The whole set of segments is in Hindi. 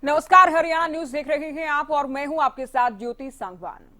नमस्कार, हरियाणा न्यूज देख रहे हैं आप और मैं हूं आपके साथ ज्योति सांगवान।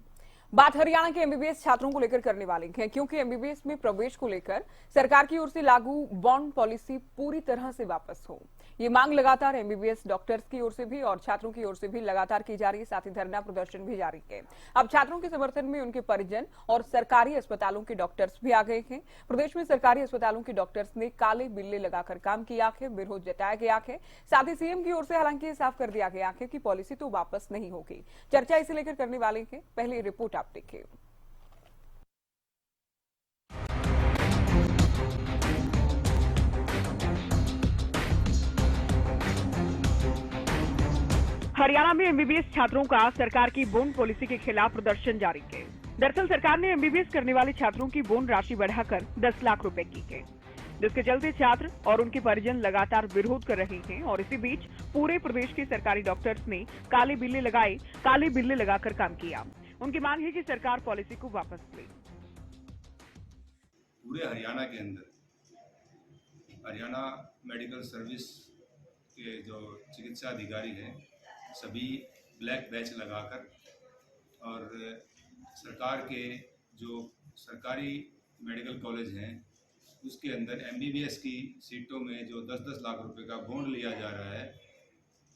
बात हरियाणा के एमबीबीएस छात्रों को लेकर करने वाले हैं, क्योंकि एमबीबीएस में प्रवेश को लेकर सरकार की ओर से लागू बॉन्ड पॉलिसी पूरी तरह से वापस हो। ये मांग लगातार एमबीबीएस डॉक्टर्स की ओर से भी और छात्रों की ओर से भी लगातार की जा रही है। साथ ही धरना प्रदर्शन भी जारी है। अब छात्रों के समर्थन में उनके परिजन और सरकारी अस्पतालों के डॉक्टर्स भी आ गए हैं। प्रदेश में सरकारी अस्पतालों के डॉक्टर्स ने काले बिल्ले लगाकर काम किया है, विरोध जताया गया है। साथ ही सीएम की ओर से हालांकि साफ कर दिया गया है कि पॉलिसी तो वापस नहीं होगी। चर्चा इसे लेकर करने वाले हैं, पहले रिपोर्ट आप देखिए। हरियाणा में एमबीबीएस छात्रों का सरकार की बॉन्ड पॉलिसी के खिलाफ प्रदर्शन जारी है। दरअसल सरकार ने एमबीबीएस करने वाले छात्रों की बॉन्ड राशि बढ़ाकर 10 लाख रुपए की है, जिसके चलते छात्र और उनके परिजन लगातार विरोध कर रहे हैं। और इसी बीच पूरे प्रदेश के सरकारी डॉक्टर्स ने काले बिल्ले लगाकर काम किया। उनकी मांग है कि सरकार पॉलिसी को वापस ले। पूरे हरियाणा के अंदर हरियाणा मेडिकल सर्विस के जो चिकित्सा अधिकारी हैं सभी ब्लैक बैच लगाकर और सरकार के जो सरकारी मेडिकल कॉलेज हैं उसके अंदर एमबीबीएस की सीटों में जो 10-10 लाख रुपए का बॉन्ड लिया जा रहा है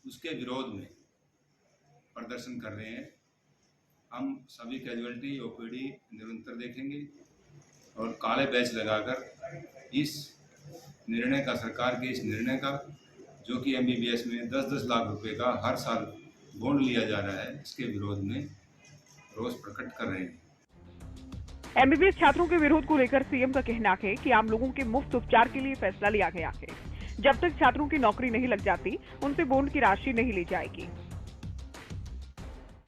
उसके विरोध में प्रदर्शन कर रहे हैं। हम सभी कैजुअलिटी ओपीडी निरंतर देखेंगे और काले बैच लगाकर इस निर्णय का, सरकार के इस निर्णय का, जो कि एमबीबीएस में 10-10 लाख रुपए का हर साल बॉन्ड लिया जा रहा है, इसके विरोध में रोष प्रकट कर रहे हैं। एमबीबीएस छात्रों के विरोध को लेकर सीएम का कहना है कि आम लोगों के मुफ्त उपचार के लिए फैसला लिया गया है। जब तक छात्रों की नौकरी नहीं लग जाती, उनसे बॉन्ड की राशि नहीं ली जाएगी।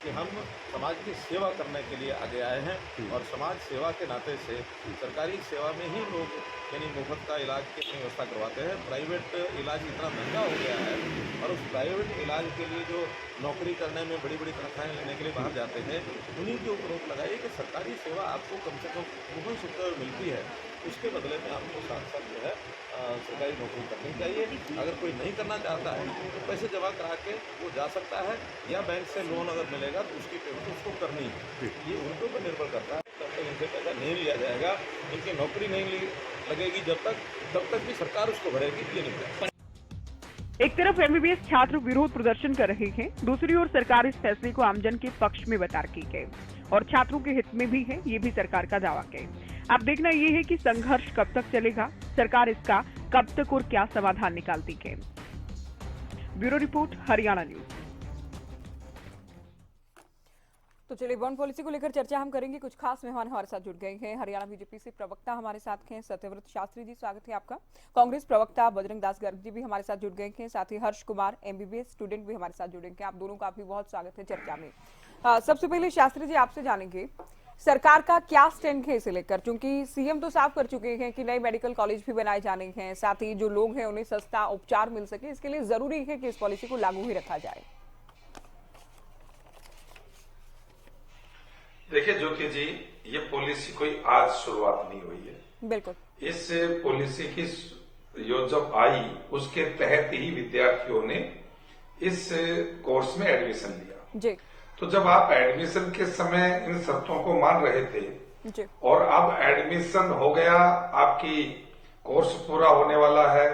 कि हम समाज की सेवा करने के लिए आगे आए हैं और समाज सेवा के नाते से सरकारी सेवा में ही लोग यानी मुफ्त का इलाज की अपनी व्यवस्था करवाते हैं। प्राइवेट इलाज इतना महंगा हो गया है और उस प्राइवेट इलाज के लिए जो नौकरी करने में बड़ी बड़ी तनख्वाहें लेने के लिए बाहर जाते हैं, उन्हीं के ऊपर रोक लगाइए कि सरकारी सेवा आपको कम से कम मुफ्त सुविधा मिलती है, उसके बदले में आपको साथ साथ जो है सरकारी नौकरी करनी चाहिए। अगर कोई नहीं करना चाहता है तो पैसे जमा करा के वो जा सकता है, या बैंक से लोन अगर मिलेगा तो उसकी पेमेंट उसको करनी है। ये उनके ऊपर निर्भर करता है। तब तक इनसे पैसा नहीं लिया जाएगा, इनकी नौकरी नहीं लगेगी तब तक भी सरकार उसको भरेगी। ये नहीं। एक तरफ एमबीबीएस छात्र विरोध प्रदर्शन कर रहे हैं, दूसरी ओर सरकार इस फैसले को आमजन के पक्ष में बता रही है और छात्रों के हित में भी है। ये भी सरकार का दावा है। अब देखना ये है कि संघर्ष कब तक चलेगा, सरकार इसका कब तक और क्या समाधान निकालती है। Bureau report, Haryana news. तो चलिए, बॉन्ड पॉलिसी को लेकर चर्चा हम करेंगे। कुछ खास मेहमान हमारे साथ जुड़ गए हैं। हरियाणा बीजेपी से प्रवक्ता हमारे साथ हैं सत्यव्रत शास्त्री जी, स्वागत है आपका। कांग्रेस प्रवक्ता बजरंग दास गर्ग जी भी हमारे साथ जुड़ गए हैं। साथ ही हर्ष कुमार एमबीबीएस स्टूडेंट भी हमारे साथ जुड़ेंगे। आप दोनों का भी बहुत स्वागत है चर्चा में। सबसे पहले शास्त्री जी, आपसे जानेंगे सरकार का क्या स्टैंड है इसे लेकर, क्योंकि सीएम तो साफ कर चुके हैं कि नए मेडिकल कॉलेज भी बनाए जाने हैं, साथ ही जो लोग हैं उन्हें सस्ता उपचार मिल सके, इसके लिए जरूरी है कि इस पॉलिसी को लागू ही रखा जाए। देखिए ज्योति जी, ये पॉलिसी कोई आज शुरुआत नहीं हुई है। बिल्कुल। इस पॉलिसी की जब आई उसके तहत ही विद्यार्थियों ने इस कोर्स में एडमिशन लिया जी। तो जब आप एडमिशन के समय इन शर्तों को मान रहे थे जी। और अब एडमिशन हो गया, आपकी कोर्स पूरा होने वाला है,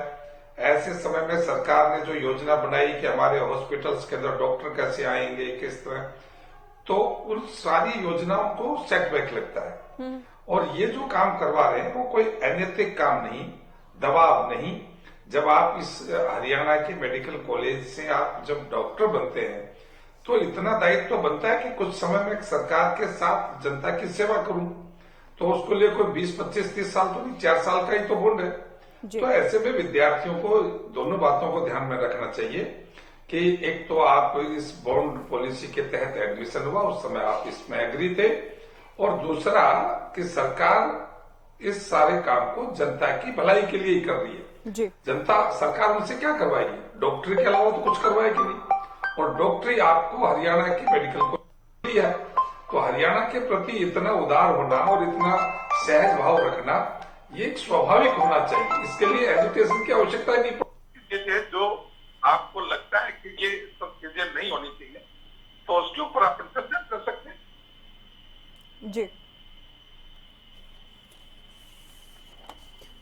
ऐसे समय में सरकार ने जो योजना बनाई कि हमारे हॉस्पिटल्स के अंदर डॉक्टर कैसे आएंगे, किस तरह, तो उन सारी योजनाओं को सेटबैक लगता है। और ये जो काम करवा रहे हैं वो कोई अनैतिक काम नहीं, दबाव नहीं। जब आप इस हरियाणा के मेडिकल कॉलेज से आप जब डॉक्टर बनते हैं तो इतना दायित्व तो बनता है कि कुछ समय में सरकार के साथ जनता की सेवा करूं, तो उसको लिए कोई 20, 25, 30 साल तो नहीं, 4 साल का ही तो बॉन्ड है। तो ऐसे में विद्यार्थियों को दोनों बातों को ध्यान में रखना चाहिए कि एक तो आप इस बॉन्ड पॉलिसी के तहत एडमिशन हुआ, उस समय आप इसमें एग्री थे, और दूसरा कि सरकार इस सारे काम को जनता की भलाई के लिए ही कर रही है। जी। जनता, सरकार उनसे क्या करवाएगी? डॉक्टरी के अलावा तो कुछ करवाएगी नहीं, और डॉक्टरी आपको हरियाणा की मेडिकल कॉलेज है, तो हरियाणा के प्रति इतना उदार होना और इतना सहज भाव रखना ये एक स्वाभाविक होना चाहिए। इसके लिए एजुकेशन की आवश्यकता नहीं पड़ती। जो आपको लगता है कि ये सब चीजें जी,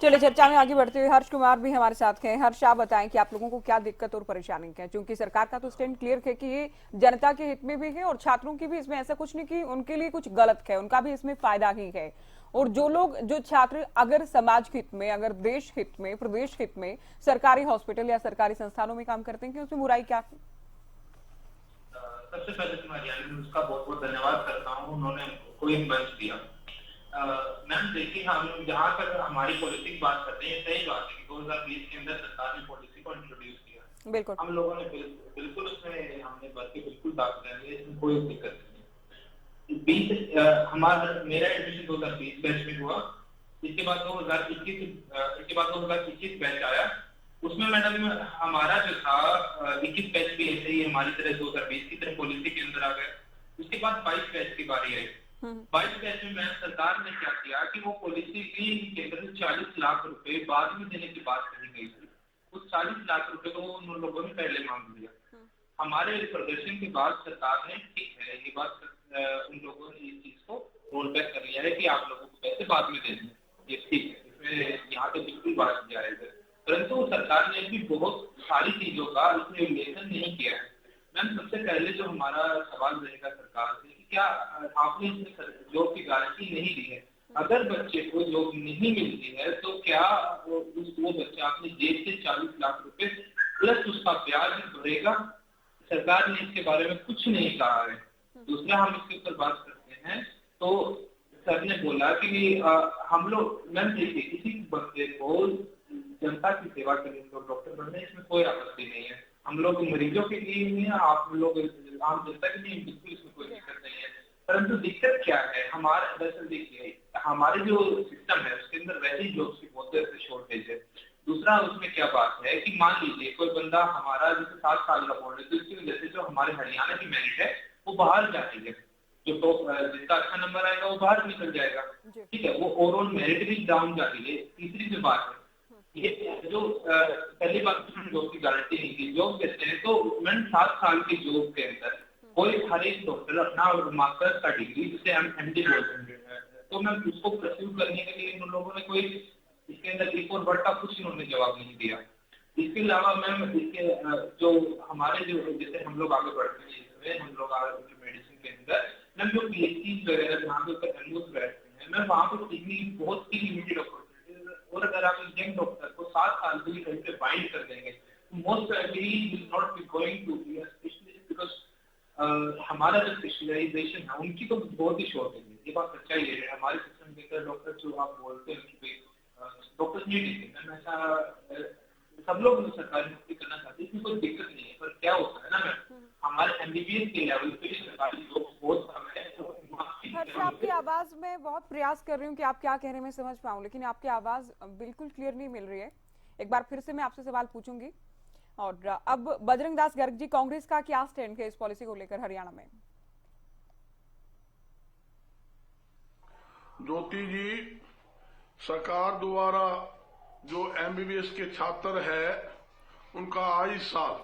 चलिए चर्चा में आगे बढ़ते हुए हर्ष कुमार भी हमारे साथ हैं। हर्ष, आप बताएं कि आप लोगों को क्या दिक्कत और परेशानी है, क्योंकि सरकार का तो स्टैंड क्लियर है कि ये जनता के हित में भी है और छात्रों की भी इसमें ऐसा कुछ नहीं कि उनके लिए कुछ गलत है, उनका भी इसमें फायदा ही है। और जो छात्र अगर समाज हित में, अगर देश हित में, प्रदेश हित में सरकारी हॉस्पिटल या सरकारी संस्थानों में काम करते हैं, कि उसमें बुराई क्या है? सबसे पहले तो मैं हरियाणा न्यूज का बहुत बहुत धन्यवाद करता हूँ, उन्होंने हमको एक मंच दिया। मैम देखिए, हम जहाँ तक हमारी पॉलिसी की बात करते हैं, सही बात है कि 2020 के अंदर सरकार ने पॉलिसी को इंट्रोड्यूस किया। बिल्कुल, हम लोगों ने बिल्कुल उसमें हमने भर के बिल्कुल दाखिला लिया, इसमें कोई दिक्कत नहीं। हमारा मेरा एडमिशन 2020 बैच में हुआ। इसके बाद 2021 बैच आया। उसमें मैडम हमारा जो था 21 बैच भी ऐसे ही हमारी तरह 2020 की तरह पॉलिसी के अंदर आ गए। उसके बाद 22 बैच की बारी आई। 22 बैच में सरकार ने क्या किया कि वो पॉलिसी के अंदर 40 लाख रुपए बाद में देने की बात कही गई थी। उस 40 लाख रुपए को उन लोगों ने पहले मांग लिया। हमारे प्रदर्शन के बाद सरकार ने ठीक है ये बात उन लोगों ने इस चीज को रोल बैक कर लिया है कि आप लोगों को पैसे बाद में देने, ये ठीक है, इसमें यहाँ पे बिल्कुल बात जायज है। परंतु सरकार ने भी बहुत सारी चीजों का इसमें उल्लेखन नहीं किया है। मैम सबसे पहले जो हमारा सवाल रहेगा सरकार से कि क्या आपने इसमें जॉब की गारंटी नहीं दी है? अगर बच्चे को जॉब नहीं मिलती है तो क्या वो बच्चा अपनी जेब से 40 लाख रुपए प्लस उसका ब्याज भरेगा? सरकार ने इसके बारे में कुछ नहीं कहा है। दूसरा, हम इसके ऊपर बात करते हैं तो सर ने बोला कि हम लोग, मैम देखिए, किसी बच्चे को जनता की सेवा करने को डॉक्टर बनने इसमें कोई आपत्ति नहीं है। हम लोग मरीजों के लिए ही है, आप लोग आम जनता के लिए बिल्कुल इसमें कोई दिक्कत नहीं है। परंतु दिक्कत क्या है हमारा, दरअसल देखिए हमारे जो सिस्टम है उसके अंदर वैसे ही जॉब्स की बहुत ज्यादा शॉर्टेज है। दूसरा, उसमें क्या बात है कि मान लीजिए कोई बंदा हमारा जैसे 7 साल का बोर्ड है, तो इसकी वजह से जो हमारे हरियाणा की मेरिट है वो बाहर जाएगी, जो टॉप जिसका अच्छा नंबर आएगा वो बाहर निकल जाएगा, ठीक है, वो ओवरऑल मेरिट भी डाउन जाती है। तीसरी जो बात है, ये जो पहली बात जॉब की गारंटी नहीं थी, जॉब देते हैं तो मैंने 7 साल की जॉब के अंदर कोई हर एक डॉक्टर अपना मास्टर्स का डिग्री जिसे हम MD बोलते हैं, तो मैं उसको परस्यू करने के लिए उन लोगों ने कोई इसके अंदर एक और वर्ड का कुछ इन्होंने जवाब नहीं दिया। इसके अलावा मैम इसके जो हमारे जो जैसे हम लोग आगे बढ़ते हैं इसमें, हम लोग आगे मेडिसिन के अंदर मैम जो PhD वगैरह जहाँ पे ऊपर एमओस बैठते हैं, मैम वहाँ पे सीखने की बहुत सी लिमिटेड अपॉर्चुनिटीज, और अगर आप एक यंग डॉक्टर को 7 साल के लिए कहीं पे बाइंड कर देंगे तो most probably will not be going to be a specialist, because हमारा जो स्पेशलाइजेशन है उनकी तो बहुत ही शॉर्टेज है। ये बात सच्चाई है। हमारे सिस्टम के अंदर डॉक्टर जो आप बोलते हैं कि डॉक्टर्स नहीं दिखते, मैम ऐसा सब लोग सरकारी नौकरी करना चाहते हैं, इसमें कोई दिक्कत नहीं है। पर क्या होता है ना मैम, हमारे MBBS के लेवल पे सरकारी जॉब बहुत कम है। हर्ष, आपकी आवाज में बहुत प्रयास कर रही हूँ कि आप क्या कह रहे हैं मैं समझ पाऊं, लेकिन आपकी आवाज बिल्कुल क्लियर नहीं मिल रही है। एक बार फिर से मैं आपसे सवाल पूछूंगी। और अब बजरंग दास गर्ग जी, कांग्रेस का क्या स्टैंड है इस पॉलिसी को लेकर हरियाणा में? ज्योति जी, सरकार द्वारा जो MBBS के छात्र है उनका आय साल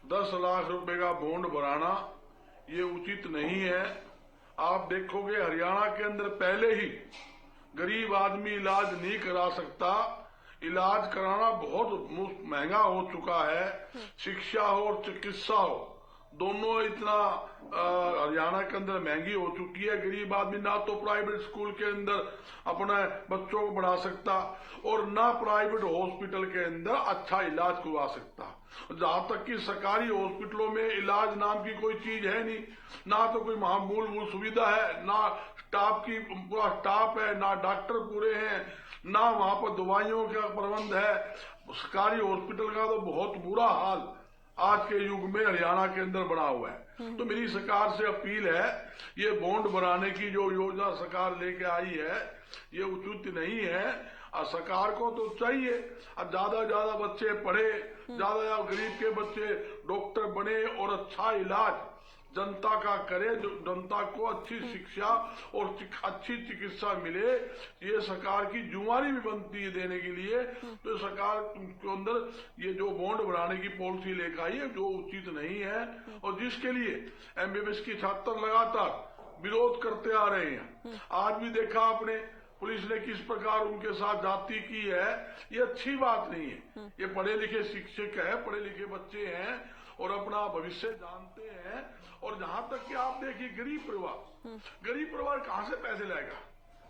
10 लाख रुपए का बॉन्ड भराना ये उचित नहीं है। आप देखोगे हरियाणा के अंदर पहले ही गरीब आदमी इलाज नहीं करा सकता, इलाज कराना बहुत महंगा हो चुका है। शिक्षा हो और चिकित्सा हो दोनों इतना हरियाणा के अंदर महंगी हो चुकी है। गरीब आदमी ना तो प्राइवेट स्कूल के अंदर अपने बच्चों को पढ़ा सकता और ना प्राइवेट हॉस्पिटल के अंदर अच्छा इलाज करवा सकता। जहां तक कि सरकारी हॉस्पिटलों में इलाज नाम की कोई चीज है नहीं, ना तो कोई मूलभूत सुविधा है, ना स्टाफ की पूरा स्टाफ है, ना डॉक्टर पूरे हैं, ना वहां पर दवाइयों का प्रबंध है। सरकारी हॉस्पिटल का तो बहुत बुरा हाल आज के युग में हरियाणा के अंदर बना हुआ है। तो मेरी सरकार से अपील है, ये बॉन्ड बनाने की जो योजना सरकार लेके आई है ये उचित नहीं है। और सरकार को तो चाहिए ज्यादा बच्चे पढ़े, ज्यादा गरीब के बच्चे डॉक्टर बने और अच्छा इलाज जनता का करे, जो जनता को अच्छी शिक्षा और अच्छी चिकित्सा मिले। ये सरकार की जिम्मेदारी भी बनती है देने के लिए। तो सरकार के अंदर ये जो बॉन्ड बनाने की पॉलिसी लेकर आई है जो उचित नहीं है, और जिसके लिए MBBS के छात्र लगातार विरोध करते आ रहे हैं। आज भी देखा आपने पुलिस ने किस प्रकार उनके साथ जाति की है। ये अच्छी बात नहीं है। ये पढ़े लिखे शिक्षक है, पढ़े लिखे बच्चे हैं और अपना भविष्य जानते हैं। और जहां तक कि आप देखिए गरीब परिवार कहां से पैसे लाएगा?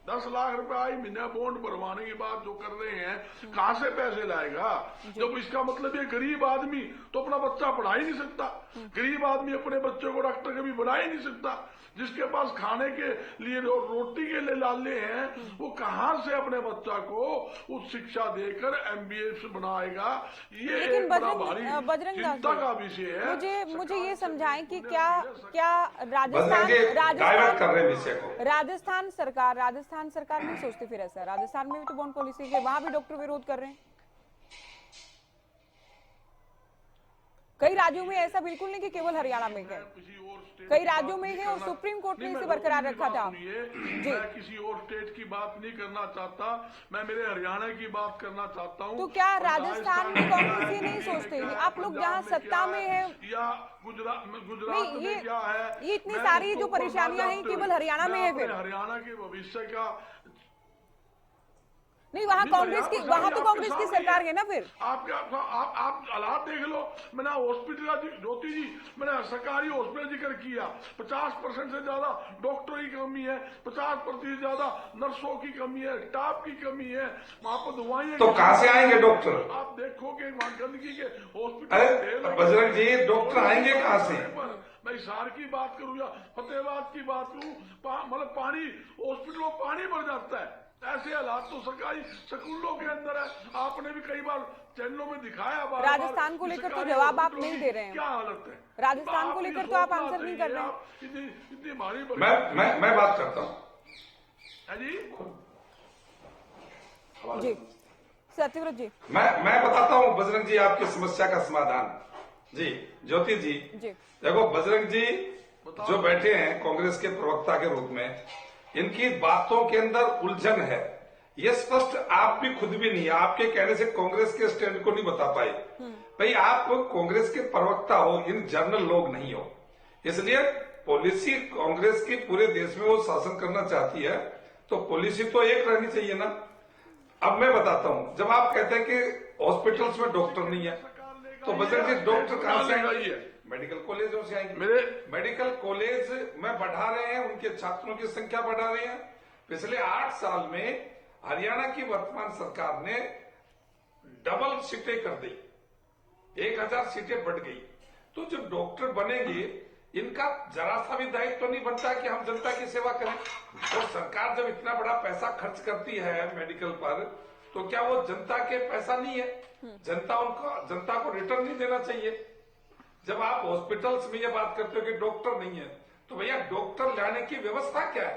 10 लाख रुपए आई महीना बॉन्ड भरवाने की बात जो कर रहे हैं, कहां से पैसे लाएगा? जब इसका मतलब ये गरीब आदमी तो अपना बच्चा पढ़ा ही नहीं सकता। गरीब आदमी अपने बच्चे को डॉक्टर कभी बना ही नहीं सकता। जिसके पास खाने के लिए और रोटी के लिए लाले हैं, वो कहां से अपने बच्चा को उच्च शिक्षा देकर MBA बनाएगा? ये लेकिन एक बड़ा भारी बजरंग चिंता का विषय है। मुझे ये समझाएं कि क्या बजरंग जी डाइवर्ट कर रहे हैं विषय को। राजस्थान सरकार नहीं सोचती फिर ऐसा? राजस्थान में भी तो बॉन्ड पॉलिसी के, वहां भी डॉक्टर विरोध कर रहे हैं। कई राज्यों में ऐसा बिल्कुल नहीं कि केवल हरियाणा में है, कई राज्यों में है और सुप्रीम कोर्ट ने इसे बरकरार रखा था। जी, मैं किसी और स्टेट की बात नहीं करना चाहता, मैं मेरे हरियाणा की बात करना चाहता हूँ। तो क्या राजस्थान में कांग्रेस ये नहीं सोचते? आप लोग जहाँ सत्ता में है या गुजरात में क्या है? ये इतनी सारी जो परेशानियां हैं केवल हरियाणा में है फिर? हरियाणा के भविष्य का नहीं, वहाँ तो कांग्रेस की सरकार है ना फिर। आप हालात देख लो। मैंने हॉस्पिटल का ज्योति जी, मैंने सरकारी हॉस्पिटल जिक्र किया। 50% से ज्यादा डॉक्टरों की कमी है, 50% से ज्यादा नर्सों की कमी है, स्टाफ की कमी है। वहाँ पर दवाइयाँ तो कहाँ से आएंगे डॉक्टर? आप देखोगे वहाँ गंदगी के अरे हॉस्पिटल। बजरंग जी डॉक्टर आएंगे कहाँ से? मैं हिसार की बात करूँ या फतेहाबाद की बात करूँ, मतलब पानी हॉस्पिटलों पानी भर जाता है। ऐसे हालात तो सरकारी स्कूलों के अंदर है। आपने भी कई बार चैनलों में दिखाया। राजस्थान को लेकर तो जवाब आप नहीं दे रहे हैं। क्या हालत है राजस्थान को लेकर तो आप आंसर नहीं कर रहे हैं। इतनी भारी मैं बात करता हूँ जी सत्यव्रत जी। मैं बताता हूँ बजरंग जी आपकी समस्या का समाधान। जी ज्योति जी, देखो बजरंग जी जो बैठे हैं कांग्रेस के प्रवक्ता के रूप में, इनकी बातों के अंदर उलझन है। ये स्पष्ट आप भी खुद भी नहीं, आपके कहने से कांग्रेस के स्टैंड को नहीं बता पाए। भाई आप कांग्रेस के प्रवक्ता हो, इन जर्नल लोग नहीं हो। इसलिए पॉलिसी कांग्रेस की पूरे देश में वो शासन करना चाहती है, तो पॉलिसी तो एक रहनी चाहिए ना। अब मैं बताता हूं, जब आप कहते हैं कि हॉस्पिटल्स में डॉक्टर नहीं है, तो बजरंग जी डॉक्टर कहां से आएंगे? मेडिकल कॉलेजों से आएंगे। मेरे मेडिकल कॉलेज में बढ़ा रहे हैं, उनके छात्रों की संख्या बढ़ा रहे हैं। पिछले 8 साल में हरियाणा की वर्तमान सरकार ने डबल सीटें कर दी, 1000 सीटें बढ़ गई। तो जब डॉक्टर बनेंगे, इनका जरा सा भी दायित्व तो नहीं बनता कि हम जनता की सेवा करें। और सरकार जब इतना बड़ा पैसा खर्च करती है मेडिकल पर, तो क्या वो जनता के पैसा नहीं है? जनता को रिटर्न नहीं देना चाहिए? जब आप हॉस्पिटल्स में ये बात करते हो कि डॉक्टर नहीं है, तो भैया डॉक्टर लाने की व्यवस्था क्या है?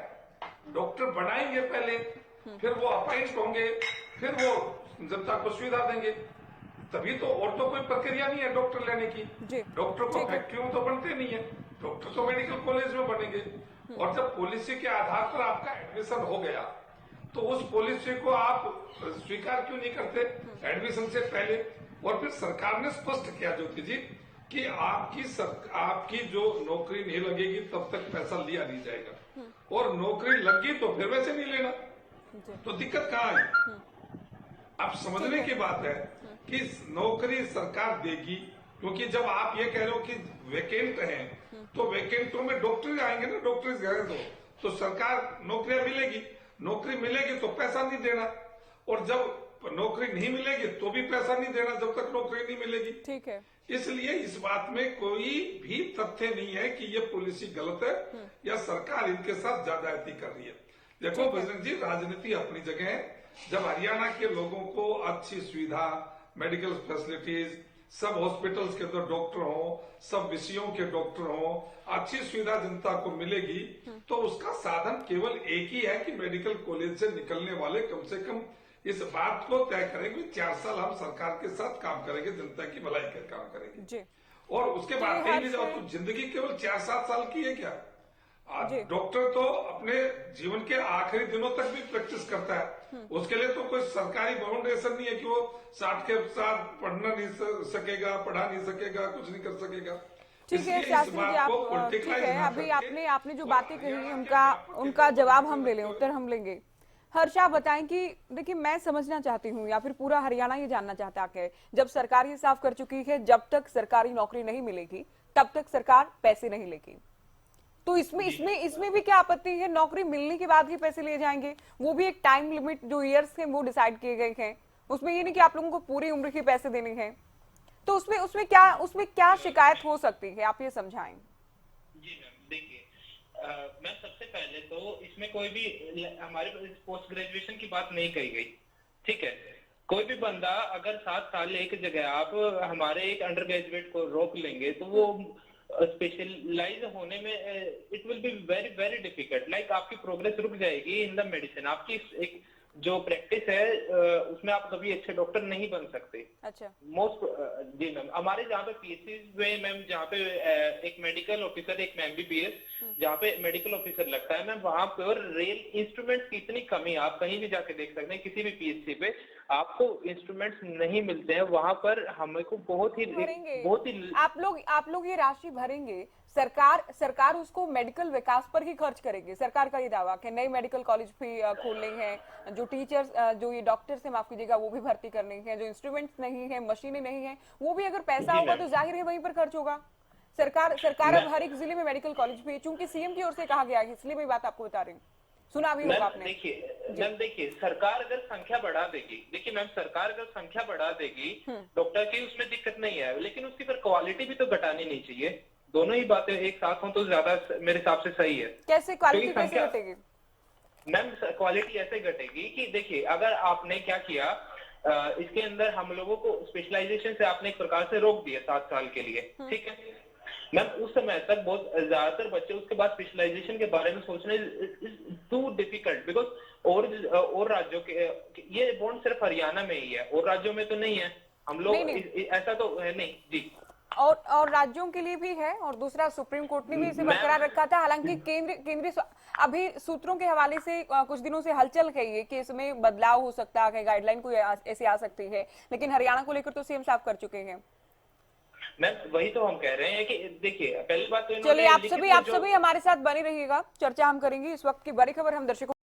डॉक्टर बनाएंगे पहले, फिर वो अपॉइंट होंगे, फिर वो जनता को सुविधा देंगे, तभी तो। और तो कोई प्रक्रिया नहीं है डॉक्टर लेने की। डॉक्टर को फैक्ट्रियों में तो बनते नहीं है, डॉक्टर तो मेडिकल कॉलेज में बनेंगे। और जब पॉलिसी के आधार पर आपका एडमिशन हो गया, तो उस पॉलिसी को आप स्वीकार क्यों नहीं करते एडमिशन से पहले? और फिर सरकार ने स्पष्ट किया ज्योति जी कि आपकी जो नौकरी नहीं लगेगी तब तक पैसा लिया नहीं जाएगा, और नौकरी लगी तो फिर वैसे नहीं लेना। तो दिक्कत कहाँ आई? आप समझने की बात है कि नौकरी सरकार देगी, क्योंकि जब आप ये कह रहे हो कि वैकेंट हैं, तो वैकेंटों में डॉक्टर आएंगे ना, डॉक्टर तो सरकार नौकरियां मिलेगी, नौकरी मिलेगी तो पैसा नहीं देना, और जब नौकरी नहीं मिलेगी तो भी पैसा नहीं देना जब तक नौकरी नहीं मिलेगी। ठीक है। इसलिए इस बात में कोई भी तथ्य नहीं है कि ये पॉलिसी गलत है या सरकार इनके साथ ज्यादती कर रही है। देखो बजरंग जी, राजनीति अपनी जगह है। जब हरियाणा के लोगों को अच्छी सुविधा, मेडिकल फैसिलिटीज, सब हॉस्पिटल्स के अंदर डॉक्टर हो, सब विषयों के डॉक्टर हो, अच्छी सुविधा जनता को मिलेगी, तो उसका साधन केवल एक ही है कि मेडिकल कॉलेज से निकलने वाले कम से कम इस बात को तय करेंगे 4 साल हम सरकार के साथ काम करेंगे, जनता की भलाई का काम करेंगे जी। और उसके बाद कहीं भी जाओ तो जिंदगी केवल 4-7 साल की है क्या? डॉक्टर तो अपने जीवन के आखिरी दिनों तक भी प्रैक्टिस करता है। उसके लिए तो कोई सरकारी बाउंडेशन नहीं है कि वो 60 के साथ पढ़ना नहीं सकेगा, पढ़ा नहीं सकेगा, कुछ नहीं कर सकेगा। ठीक है इसलिए इस शास्त्री जी, बात आप को ठीक पॉलिटिकलाइज है, ना अभी करके आपने जो और बातें कही हरियाणा उनका के उनका जवाब हम ले लें, जो- उत्तर हम लेंगे। हर्ष, आप बताएं कि देखिए, मैं समझना चाहती हूँ या फिर पूरा हरियाणा ये जानना चाहता है, जब सरकार ये साफ कर चुकी है जब तक सरकारी नौकरी नहीं मिलेगी तब तक सरकार पैसे नहीं लेगी, तो इसमें इसमें इसमें भी क्या आपत्ति है? नौकरी मिलने के बाद ही पैसे लिए जाएंगे, वो भी एक टाइम लिमिट जो ईयर्स है वो डिसाइड किए गए हैं, उसमें ये नहीं कि आप लोगों को पूरी उम्र के पैसे देने हैं, तो उसमें क्या शिकायत हो सकती है, आप ये समझाएं। जी मैम, देखिए मैम, सबसे पहले तो इसमें कोई भी हमारे पोस्ट ग्रेजुएशन की बात नहीं कही गई, ठीक है। कोई भी बंदा अगर 7 साल एक जगह आप हमारे एक अंडर ग्रेजुएट को रोक लेंगे तो वो स्पेशलाइज होने में it will be very very difficult, like आपकी प्रोग्रेस रुक जाएगी इन द मेडिसिन, आपकी एक जो प्रैक्टिस है उसमें आप कभी अच्छे डॉक्टर नहीं बन सकते। अच्छा, मोस्ट जी मैम, हमारे जहाँ पे पीएससी में मैम, जहाँ पे एक मेडिकल ऑफिसर, एक एमबीबीएस, जहाँ पे मेडिकल ऑफिसर लगता है मैम, वहाँ पे और रेल इंस्ट्रूमेंट्स की इतनी कमी, आप कहीं भी जाके देख सकते हैं, किसी भी पीएससी पे आपको इंस्ट्रूमेंट्स नहीं मिलते हैं, वहाँ पर हमें को बहुत ही आप लोग ये राशि भरेंगे, सरकार उसको मेडिकल विकास पर ही खर्च करेगी। सरकार का ये दावा कि नए मेडिकल कॉलेज भी खोलने हैं, जो टीचर्स जो ये डॉक्टर्स हैं माफ कीजिएगा वो भी भर्ती करने हैं, जो इंस्ट्रूमेंट्स नहीं है, मशीनें नहीं है, वो भी अगर पैसा होगा तो जाहिर है वहीं पर खर्च होगा। सरकार अब हर एक जिले में मेडिकल कॉलेज भी, चूंकि सीएम की ओर से कहा गया है, इसलिए मैं बात आपको बता रही हूँ, सुना भी होगा आपने। देखिए सरकार अगर संख्या बढ़ा देगी, देखिए मैम, सरकार अगर संख्या बढ़ा देगी डॉक्टर की, उसमें दिक्कत नहीं है, लेकिन उसकी फिर क्वालिटी भी तो घटानी नहीं चाहिए। दोनों ही बातें एक साथ हों तो ज्यादा मेरे हिसाब से सही है। कैसे क्वालिटी कैसे घटेगी मैम? क्वालिटी ऐसे घटेगी कि देखिए, अगर आपने क्या किया, इसके अंदर हम लोगों को स्पेशलाइजेशन से आपने एक प्रकार से रोक दिया 7 साल के लिए, ठीक है मैम। उस समय तक बहुत ज्यादातर बच्चे उसके बाद स्पेशलाइजेशन के बारे में सोचने टू डिफिकल्ट, बिकॉज और राज्यों के, ये बॉन्ड सिर्फ हरियाणा में ही है, और राज्यों में तो नहीं है। हम लोग ऐसा तो है नहीं जी, और राज्यों के लिए भी है, और दूसरा सुप्रीम कोर्ट ने भी इसे बरकरार रखा था। हालांकि केंद्रीय अभी सूत्रों के हवाले से कुछ दिनों से हलचल है ये कि इसमें बदलाव हो सकता है, गाइडलाइन कोई ऐसे आ सकती है, लेकिन हरियाणा को लेकर तो सीएम साफ कर चुके हैं। मैम वही तो हम कह रहे हैं कि देखिए, पहली बात तो चलिए, आप सभी हमारे साथ बने रहिएगा, चर्चा हम करेंगे। इस वक्त की बड़ी खबर हम दर्शकों